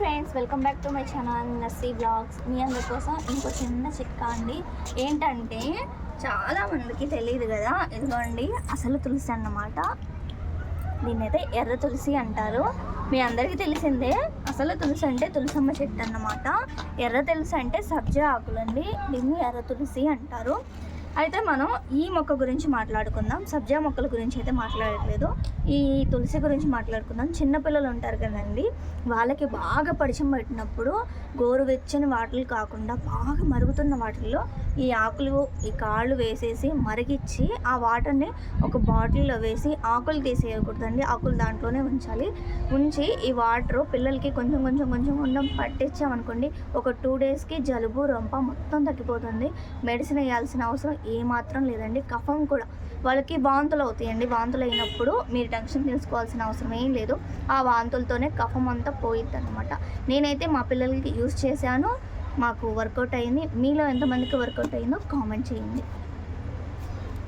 Friends, welcome back to my channel నస్సీ blogs. మీ అందరి కోసం ఇంకో చిన్న చిట్కా అండి. ఏంటంటే చాలా మందికి తెలియదు కదా, ఇదిగోండి అసలు తులసి అన్నమాట. దీన్నైతే ఎర్ర తులసి అంటారు. మీ అందరికీ తెలిసిందే, అసలు తులసి అంటే తులసమ్మ చెట్టు అన్నమాట. ఎర్ర తులసి అంటే సబ్జా ఆకులండి, దీన్ని ఎర్ర తులసి అంటారు. అయితే మనం ఈ మొక్క గురించి మాట్లాడుకుందాం. సబ్జా మొక్కల గురించి అయితే మాట్లాడట్లేదు, ఈ తులసి గురించి మాట్లాడుకుందాం. చిన్నపిల్లలు ఉంటారు కదండి, వాళ్ళకి బాగా పరిచయం పెట్టినప్పుడు గోరువెచ్చని వాటిలు కాకుండా బాగా మరుగుతున్న వాటిల్లో ఈ ఆకులు, ఈ కాళ్ళు వేసేసి మరిగించి ఆ వాటర్ని ఒక బాటిల్లో వేసి, ఆకులు తీసేయకూడదండి, ఆకులు దాంట్లోనే ఉంచాలి. ఉంచి ఈ వాటర్ పిల్లలకి కొంచెం కొంచెం కొంచెం కొంచెం పట్టించామనుకోండి, ఒక 2 డేస్కి జలుబు రొంప మొత్తం తగ్గిపోతుంది. మెడిసిన్ వేయాల్సిన అవసరం ఏమాత్రం లేదండి. కఫం కూడా వాళ్ళకి వాంతులు అవుతాయండి. వాంతులు అయినప్పుడు మీరు టెన్షన్ తీసుకోవాల్సిన అవసరం ఏం లేదు. ఆ వాంతులతోనే కఫం అంతా పోయిద్ది అనమాట. నేనైతే మా పిల్లలకి యూజ్ చేశాను, మాకు వర్కౌట్ అయింది. మీలో ఎంతమందికి వర్కౌట్ అయిందో కామెంట్ చేయండి.